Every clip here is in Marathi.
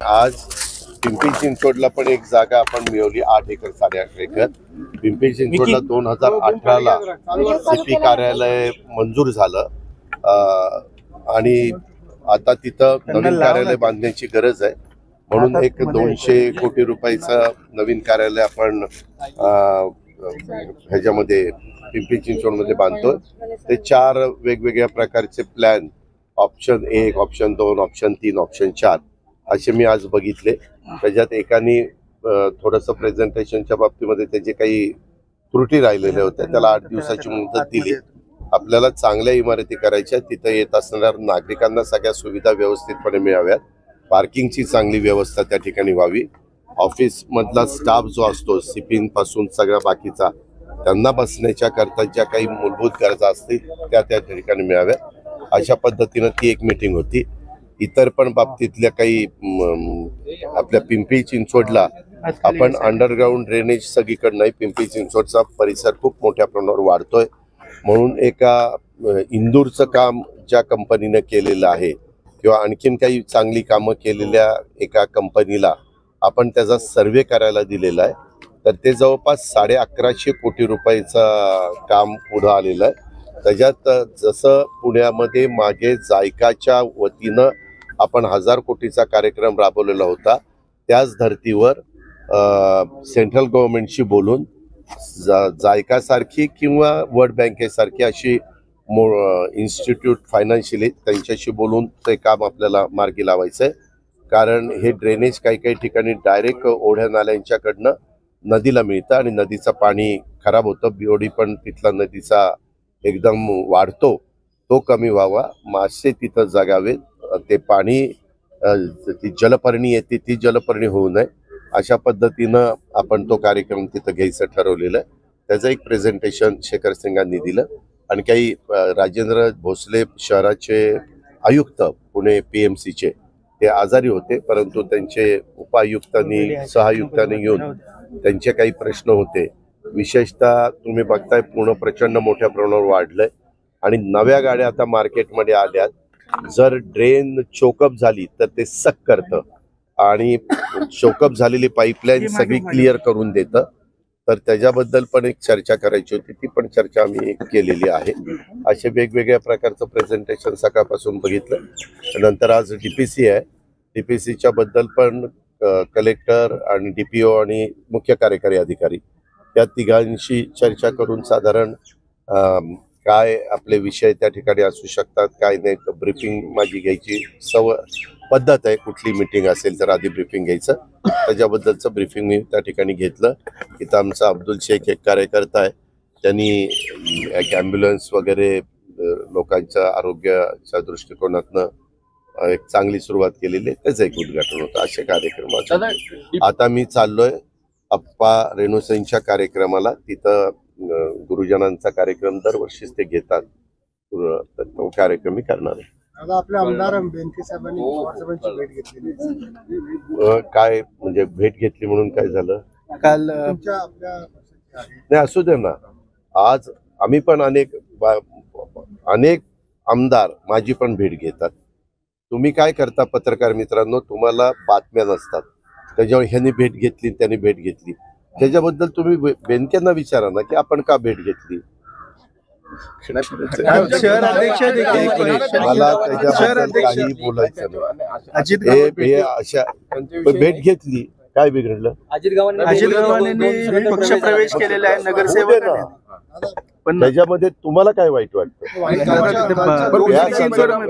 आज पिंपरी चिंचवडला पण एक जागा आपण मिळवली 8 एकर 8.5 एकर. पिंपरी चिंचवडला 2018ला सीपी कार्यालय मंजूर झालं आणि आता तिथं नवीन कार्यालय बांधण्याची गरज आहे म्हणून एक 200 कोटी रुपयाचं नवीन कार्यालय आपण ह्याच्यामध्ये पिंपरी चिंचवडमध्ये बांधतोय. ते 4 वेगवेगळ्या प्रकारचे plan, option 1, option 2, option 3, option 4 असे मी आज बघितले. त्याच्यात एकाने थोडंसं प्रेझेंटेशनच्या बाबतीमध्ये त्याचे काही त्रुटी राहिलेल्या होत्या, त्याला 8 दिवसाची मुदत दिली. आपल्याला चांगल्या इमारती करायच्या, तिथं येत असणाऱ्या नागरिकांना सगळ्या सुविधा व्यवस्थितपणे मिळाव्यात, पार्किंगची चांगली व्यवस्था त्या ठिकाणी व्हावी, ऑफिस मधला स्टाफ जो असतो सीपीन पासून सगळ्या बाकीचा त्यांना बसण्याच्या करता ज्या काही मूलभूत गरजा असतील त्या त्या ठिकाणी मिळाव्यात. अशा पद्धतीनं ती एक मीटिंग होती. इतर पण बाबतीतल्या काही आपल्या पिंपरी चिंचवडला आपण अंडरग्राऊंड ड्रेनेज सगळीकडे नाही, पिंपरी चिंचवडचा परिसर खूप मोठ्या प्रमाणावर वाढतोय म्हणून एका इंदूरचं काम ज्या कंपनीने केलेलं आहे किंवा आणखीन काही चांगली कामं केलेल्या एका कंपनीला आपण त्याचा सर्वे करायला दिलेला आहे. तर ते जवळपास 1150 कोटी रुपयाचं काम पुढं आलेलं आहे. त्याच्यात जसं पुण्यामध्ये मागे जायकाच्या वतीनं आपण 1000 कोटीचा कार्यक्रम राबवलेला होता, त्याच धर्तीवर सेंट्रल गव्हर्नमेंटशी बोलून जायकासारखी किंवा वर्ल्ड बँकेसारखी अशी इन्स्टिट्यूट फायनान्शियली त्यांच्याशी बोलून ते काम आपल्याला मार्गी लावायचं आहे. कारण हे ड्रेनेज काही ठिकाणी डायरेक्ट ओढ्या नाल्यांच्याकडनं नदीला मिळतं आणि नदीचं पाणी खराब होतं. बीओडी पण तिथला नदीचा एकदम वाढतो, तो कमी व्हावा, मासे तिथं जगावेत, ते पाणी ती जलपर्णी येते ती जलपर्णी होऊ नये अशा पद्धतीनं आपण तो कार्यक्रम तिथं घ्यायचं ठरवलेलं आहे. त्याचं एक प्रेझेंटेशन शेखर सिंगांनी दिलं आणि काही राजेंद्र भोसले शहराचे आयुक्त पुणे PMCचे ते आजारी होते, परंतु त्यांचे उपायुक्तांनी सहआयुक्तांनी येऊन त्यांचे काही प्रश्न होते. विशेषतः तुम्ही बघताय पूर्ण प्रचंड मोठ्या प्रमाणावर वाढलंय आणि नव्या गाड्या आता मार्केटमध्ये आल्यात. जर ड्रेन चोकअप झाली तर ते सक करतं आणि चोकअप झालेली पाईपलाईन सगळी क्लिअर करून देतं. तर त्याच्याबद्दल पण एक चर्चा करायची होती, ती पण चर्चा आम्ही केलेली आहे. असे वेगवेगळ्या प्रकारचं प्रेझेंटेशन सकाळपासून बघितलं. नंतर आज DPC आहे, DPCच्या बद्दल पण कलेक्टर आणि DPO आणि मुख्य कार्यकारी अधिकारी या तिघांशी चर्चा करून साधारण काय आपले विषय त्या ठिकाणी असू शकतात काय नाही, तर ब्रीफिंग माझी घ्यायची पद्धत आहे. कुठली मीटिंग असेल तर आधी ब्रीफिंग घ्यायचं, त्याच्याबद्दलचं ब्रीफिंग मी त्या ठिकाणी घेतलं. इथं आमचा अब्दुल शेख एक कार्यकर्ता आहे, त्यांनी एक ॲम्ब्युलन्स वगैरे लोकांच्या आरोग्याच्या दृष्टिकोनातनं एक चांगली सुरुवात केलेली आहे, त्याचं एक उद्घाटन होतं. असे कार्यक्रम आता मी चाललोय अप्पा रेणुसैनच्या कार्यक्रमाला. तिथं गुरुजनांचा कार्यक्रम दरवर्षीच ते घेतात, तर तो कार्यक्रम मी करणार आहे. आपल्या आमदार बेनके साहेबांनी पवारसाहेबांची भेट घेतली, काय म्हणजे भेट घेतली म्हणून काय झालं काल नाही असू दे ना. आज आम्ही पण अनेक आमदार माझी पण भेट घेतात. तुम्ही काय करता पत्रकार मित्रांनो, तुम्हाला बातम्या नसतात, त्याच्यावर ह्यांनी भेट घेतली त्यांनी भेट घेतली, त्याच्याबद्दल तुम्ही बेनकेंना विचारा ना की आपण का भेट घेतली. मला त्याच्याबद्दल काही बोलायचं नाही. अशा भेट घेतली, काय बिघडलं. अजित गव्हाणे पक्ष प्रवेश केलेला आहे नगरसेवक, पण त्याच्यामध्ये तुम्हाला काय वाईट वाटतं.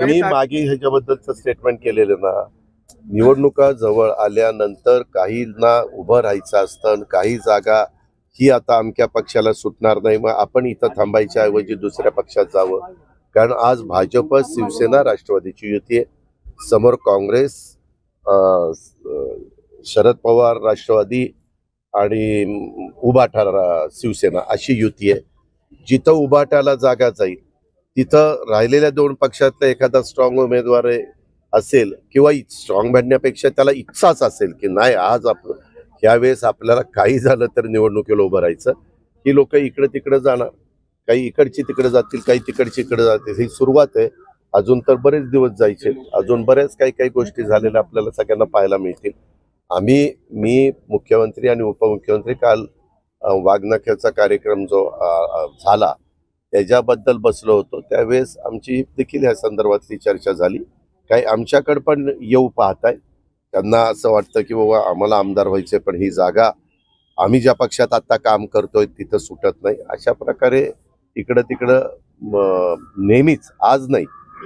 मी मागे ह्याच्याबद्दलचं स्टेटमेंट केलेलं ना. निवडणुका जवळ आल्यानंतर काहींना उभं राहायचं असतं, काही जागा ही आता अमक्या पक्षाला सुटणार नाही, मग आपण इथं थांबायच्या ऐवजी दुसऱ्या पक्षात जावं. कारण आज भाजप शिवसेना राष्ट्रवादीची युती आहे, समोर काँग्रेस शरद पवार राष्ट्रवादी आणि उभाटा शिवसेना अशी युती आहे. जिथं उभाटाला जागा जाईल तिथं राहिलेल्या 2 पक्षातला एखादा स्ट्रॉंग उमेदवार असेल किंवा स्ट्रॉंग म्हणण्यापेक्षा त्याला इच्छाच असेल की नाही आज आपण यावेळेस आपल्याला काही झालं तर निवडणुकीला उभं राहायचं, ही लोक इकडे तिकडे जाणार, काही इकडची तिकडे जातील, काही तिकडची इकडे जातील. ही सुरुवात आहे. अजून तर बरेच दिवस जायचे, अजून बऱ्याच काही गोष्टी झालेल्या आपल्याला सगळ्यांना पाहायला मिळतील. मी मुख्यमंत्री आणि उपमुख्यमंत्री काल वाघनख्याचा कार्यक्रम जो झाला त्याच्याबद्दल बसलो होतो. त्यावेळेस आमची देखील ह्या संदर्भातली चर्चा झाली. काही आमच्याकडे पण येऊ पाहताय, त्यांना असं वाटतं की बाबा आम्हाला आमदार व्हायचे, पण ही जागा आम्ही ज्या पक्षात आता काम करतोय तिथं सुटत नाही. अशा प्रकारे इकडं तिकडं नेहमीच, आज नाही,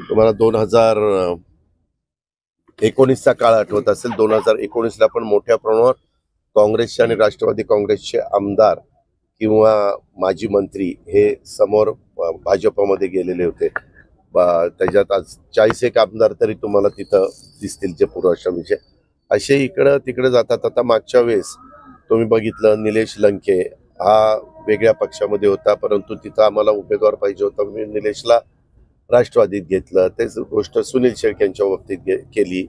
तुम्हाला 2019चा काळ आठवत असेल. 2019ला पण मोठ्या प्रमाणावर काँग्रेसचे आणि राष्ट्रवादी काँग्रेसचे आमदार किंवा माजी मंत्री हे समोर भाजपमध्ये गेलेले होते. त्याच्यात आज 40 आमदार तरी तुम्हाला तिथं दिसतील जे पूर्वाश्रमीचे. असे इकडं तिकडे जातात. आता मागच्या वेळेस तुम्ही बघितलं, निलेश लंके हा वेगळ्या पक्षामध्ये होता, परंतु तिथं आम्हाला उमेदवार पाहिजे होता. मी निलेशला राष्ट्रवादीत घेतलं. तेच गोष्ट सुनील शेळके यांच्या बाबतीत केली.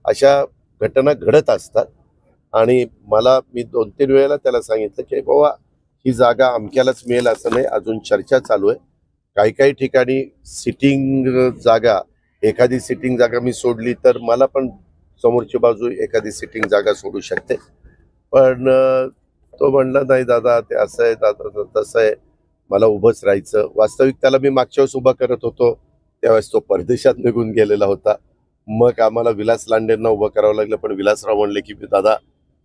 अशा घटना घडत असतात आणि मी 2-3 वेळेला त्याला सांगितलं की बाबा ही जागा अमक्यालाच मिळेल असं नाही, अजून चर्चा चालू आहे. काही ठिकाणी सिटिंग जागा, एखादी सिटिंग जागा मी सोडली तर मला पण समोरची बाजू एखादी सिटिंग जागा सोडू शकते. पण तो म्हणला नाही दादा ते असं आहे, दादा तसं आहे, मला उभंच राहायचं. वास्तविक त्याला मी मागच्या वेळेस उभा करत होतो त्यावेळेस तो परदेशात निघून गेलेला होता. मग आम्हाला विलास लांडेंना उभं करावं लागलं, पण विलासराव म्हणले की दादा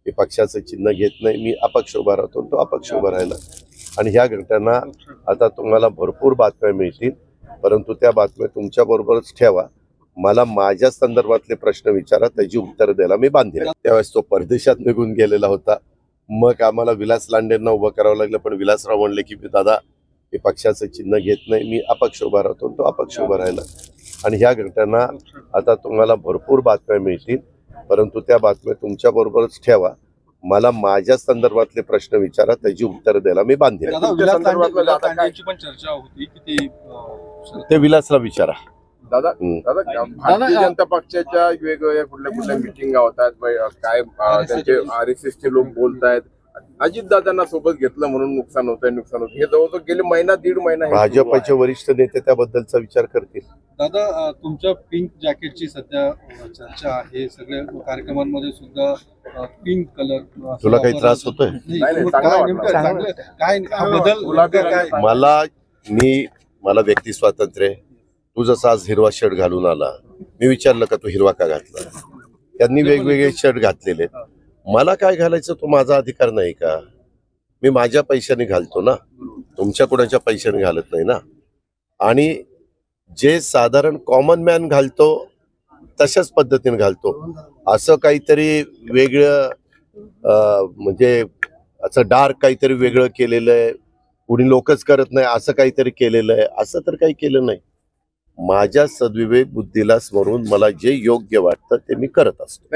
मी पक्षाचं चिन्ह घेत नाही, मी अपक्ष उभा राहतो. तो अपक्ष उभा राहिला. आणि ह्या घटना आता तुम्हाला भरपूर बातम्या मिळतील, परंतु त्या बातम्या तुमच्या बरोबरच ठेवा. मला माझ्या संदर्भातले प्रश्न विचारा, त्याची उत्तर द्यायला मी बांधील. त्यावेळेस तो परदेशात निघून गेलेला होता. मग आम्हाला विलास लांडेंना उभं करावं लागलं, पण विलासराव म्हणले की दादा मी पक्षाचं चिन्ह घेत नाही, मी अपक्ष उभा राहतो. तो अपक्ष उभा राहिला. आणि ह्या घटना आता तुम्हाला भरपूर बातम्या मिळतील, परंतु त्या बातम्या तुमच्या बरोबरच ठेवा. मला माझ्या संदर्भातले प्रश्न विचारा, त्याची उत्तर द्यायला मी बांधील. चर्चा होती की ते विलासला विचारा. दादा भारतीय जनता पक्षाच्या वेगवेगळ्या कुठल्या मिटिंगा होतात, काय त्यांचे RSS चे लोक बोलतायत, अजितदादांना सोबत घेतलं म्हणून नुकसान होतंय. हे जवळजवळ गेले दीड महिना भाजपचे वरिष्ठ नेते त्याबद्दलचा विचार करतील. दादा तुमच्या पिंक जॅकेटची सध्या चर्चा आहे, सगळ्या कार्यक्रमांमध्ये सुद्धा पिंक कलर. तुला काही त्रास होतोय? मला व्यक्ती स्वातंत्र्य. तू जसा आज हिरवा शर्ट घालून आला, मी विचारलं का तू हिरवा का घातला? त्यांनी वेगवेगळे शर्ट घातलेले. मला काय घालायचं तो माझा अधिकार नाही का? मी माझ्या पैशाने घालतो ना, तुमच्या कोणाच्या पैशाने घालत नाही ना. आणि जे साधारण कॉमन मॅन घालतो तशाच पद्धतीने घालतो. असं काहीतरी वेगळं म्हणजे असं डार्क काहीतरी वेगळं केलेलं आहे, कुणी लोकच करत नाही असं काहीतरी केलेलं आहे, असं तर काही केलं नाही. माझ्या सद्विवेक बुद्धीला स्मरून मला जे योग्य वाटतं ते मी करत असतो.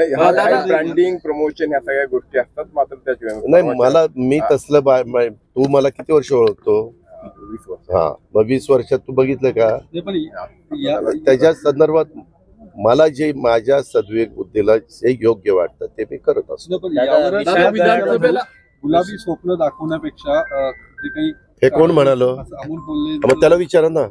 ब्रँडिंग, प्रमोशन या सगळ्या गोष्टी असतात, मात्र नाही मी तसलं तू मला किती वर्ष ओळखतो? 20 वर्ष. हा, मग 20 वर्षात तू बघितलं का? त्याच्या संदर्भात मला जे माझ्या सद्विवेक बुद्धीला जे योग्य वाटतं ते मी करत असतो. विधानसभेला गुलाबी स्वप्न दाखवण्यापेक्षा जे काही हे कोण म्हणालो? अमोल बोलले, मग त्याला विचारा ना.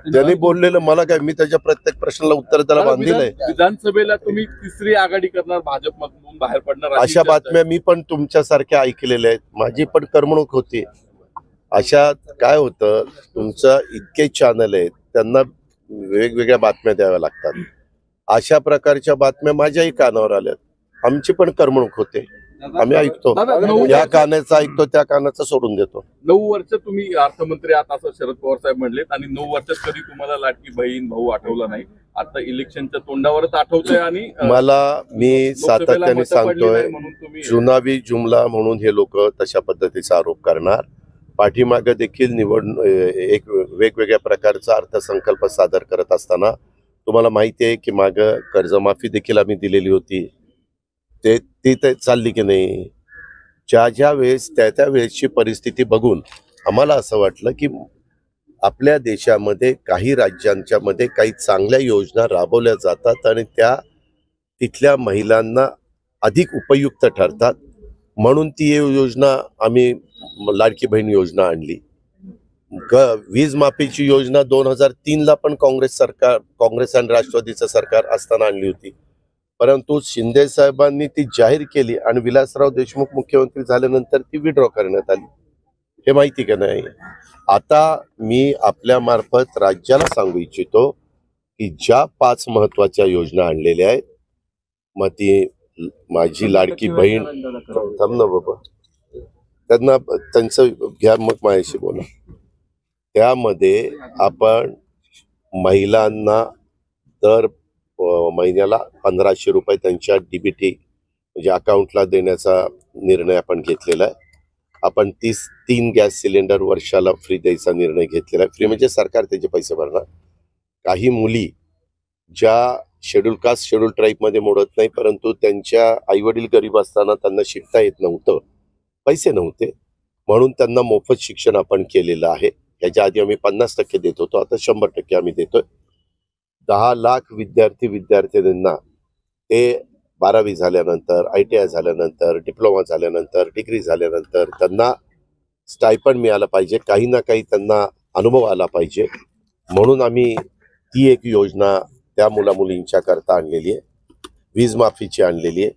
त्यांनी बोललेलं मला काय, मी त्याच्या प्रत्येक प्रश्नाला उत्तर त्याला बांधलेलं आहे. विधानसभेला तुम्ही तिसरी आघाडी करणार, भाजपमधून बाहेर पडणार, अशा बातम्या मी पण तुमच्यासारख्या ऐकलेल्या आहेत. माझी पण करमणूक होती. अशा काय होतं, तुमचं इतके चॅनल आहेत, त्यांना वेगवेगळ्या बातम्या द्याव्या लागतात. अशा प्रकारच्या बातम्या माझ्याही कानावर आल्यात. आमची पण करमणूक होते, आम्ही ऐकतो. या कानाचं ऐकतो, त्या कानाचं सोडून देतो. 9 वर्ष तुम्ही अर्थमंत्री आहात असं शरद पवार साहेब म्हणलेत, आणि 9 वर्षात कधी तुम्हाला लाडकी बहीण भाऊ आठवला नाही. आता इलेक्शनच्या तोंडावरच आठवतोय. आणि मी सातत्याने सांगतोय, जुनावी जुमला म्हणून हे लोक तशा पद्धतीचा आरोप करणार. पाठीमागे देखील एक वेगवेगळ्या प्रकारचा अर्थसंकल्प सादर करत असताना तुम्हाला माहिती आहे की मागं कर्जमाफी देखील आम्ही दिलेली होती. ती चालली की नाही? ज्या वेळेस त्या वेळेसची परिस्थिती बघून आम्हाला असं वाटलं की आपल्या देशामध्ये काही राज्यांच्या मध्ये काही चांगल्या योजना राबवल्या जातात आणि त्या तिथल्या महिलांना अधिक उपयुक्त ठरतात, म्हणून ती योजना आम्ही लाडकी बहीण योजना आणली. वीज माफीची योजना 2003ला पण काँग्रेस आणि राष्ट्रवादीचं सरकार असताना आणली होती, परंतु शिंदे साहेबांनी ती जाहीर केली आणि विलासराव देशमुख मुख्यमंत्री झाल्यानंतर ती विड्रॉ करण्यात आली. हे माहिती का नाही? आता मी आपल्या मार्फत राज्याला सांगू इच्छितो की ज्या 5 महत्वाच्या योजना आणलेल्या आहेत, मग ती माझी लाडकी बहीण, थांब ना बाबा, त्यांचं घ्या मग माझ्याशी बोला. त्यामध्ये आपण महिलांना दर महिन्याला 1500 रुपये त्यांच्या डीबीटी म्हणजे अकाउंटला देण्याचा निर्णय आपण घेतलेला आहे. आपण 3 गॅस सिलेंडर वर्षाला फ्री द्यायचा निर्णय घेतलेला आहे. फ्री म्हणजे सरकार त्याचे पैसे भरणार. काही मुली ज्या शेड्यूल कास्ट शेड्यूल ट्राईबमध्ये मोडत नाही, परंतु त्यांच्या आईवडील गरीब असताना त्यांना शिकता येत नव्हतं, पैसे नव्हते, म्हणून त्यांना मोफत शिक्षण आपण केलेलं आहे. याच्या आधी आम्ही 50% देत होतो, आता 100% आम्ही देतोय. 10 लाख विद्यार्थ्यांना ते 12वी झाल्यानंतर, ITI झाल्यानंतर, डिप्लोमा झाल्यानंतर, डिग्री झाल्यानंतर त्यांना स्टायपंड मिळालं पाहिजे, काही ना काही त्यांना अनुभव आला पाहिजे, म्हणून आम्ही ती एक योजना त्या मुलामुलींच्या करता आणलेली आहे. वीज माफीची आणलेली आहे.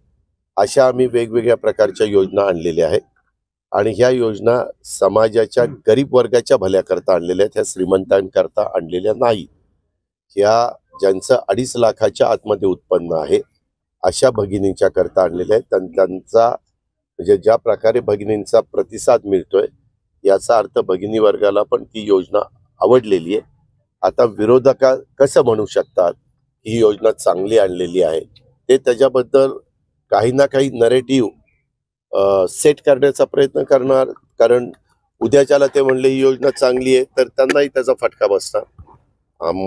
अशा आम्ही वेगवेगळ्या प्रकारच्या योजना आणलेल्या आहेत आणि ह्या योजना समाजाच्या गरीब वर्गाच्या भल्याकरता आणलेल्या आहेत, ह्या श्रीमंतांकरता आणलेल्या नाही. ह्या ज्यांचं 2.5 लाखाच्या आतमध्ये उत्पन्न आहे अशा भगिनींच्या करता आणलेल्या आहेत. त्यांचा म्हणजे ज्या प्रकारे भगिनींचा प्रतिसाद मिळतोय याचा अर्थ भगिनी वर्गाला पण ती योजना आवडलेली आहे. आता विरोधक कसं म्हणू शकतात ही योजना चांगली आणलेली आहे, ते त्याच्याबद्दल काही ना काही नरेटिव्ह सेट करण्याचा प्रयत्न करणार, कारण उद्याच्याला ते म्हणले ही योजना चांगली आहे तर त्यांनाही त्याचा फटका बसणार.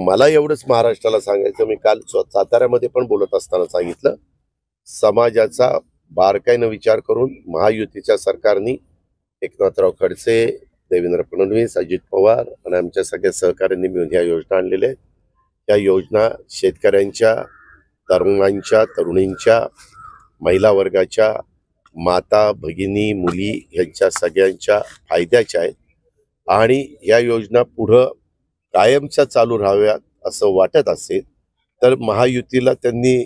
मला एवढंच महाराष्ट्राला सांगायचं, मी काल साताऱ्यामध्ये पण बोलत असताना सांगितलं, समाजाचा बारकाईनं विचार करून महायुतीच्या सरकारने एकनाथराव खडसे, देवेंद्र फडणवीस, अजित पवार आणि आमच्या सगळ्या सहकाऱ्यांनी मिळून ह्या योजना आणलेल्या आहेत. या योजना शेतकऱ्यांच्या, तरुणांच्या, तरुणींच्या, महिला वर्गाच्या, माता, भगिनी, मुली यांच्या सगळ्यांच्या फायद्याच्या आहेत आणि या योजना पुढं कायमच्या चालू राहाव्यात असं वाटत असेल तर महायुतीला त्यांनी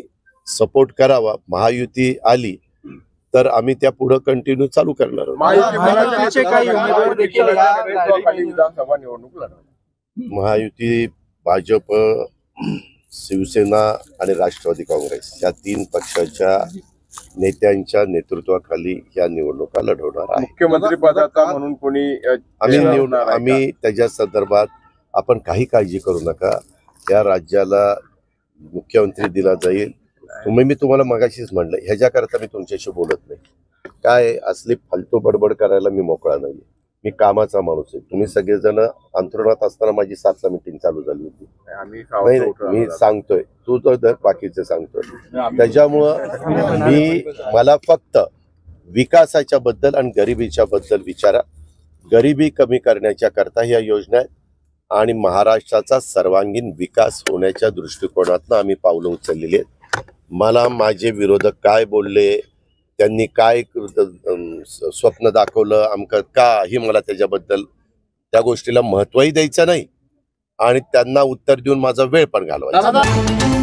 सपोर्ट करावा. महायुती आली तर आम्ही त्या पुढे कंटिन्यू चालू करणार आहोत. महायुती भाजप, शिवसेना आणि राष्ट्रवादी काँग्रेस या 3 पक्षाच्या नेत्यांच्या नेतृत्वाखाली या निवडणुका लढवणार आहे. मुख्यमंत्री पदाचा म्हणून कोणी आम्ही त्याच्या संदर्भात आपण काही काळजी करू नका. या राज्याला मुख्यमंत्री दिला जाईल. मी तुम्हाला मगाशीच म्हणलं, ह्याच्याकरता मी तुमच्याशी बोलत नाही. काय असली फालतू बडबड करायला मी मोकळा नाही. मी कामाचा माणूस आहे. तुम्ही सगळेजण अंथरुणात असताना माझी 7ला मीटिंग चालू झाली होती. नाही, मी सांगतोय, तू तर बाकीचे सांगतोय. त्याच्यामुळं मला फक्त विकासाच्या बद्दल आणि गरिबीच्या बद्दल विचारा. गरिबी कमी करण्याच्या करता ह्या योजना आहेत आणि महाराष्ट्राचा सर्वांगीण विकास होण्याच्या दृष्टिकोनातून आम्ही पावलं उचललेली आहेत. मला माझे विरोधक काय बोलले, त्यांनी काय स्वप्न दाखवलं आमचं काही मला त्याच्याबद्दल त्या गोष्टीला महत्त्वही द्यायचं नाही आणि त्यांना उत्तर देऊन माझा वेळ पण घालवायचा.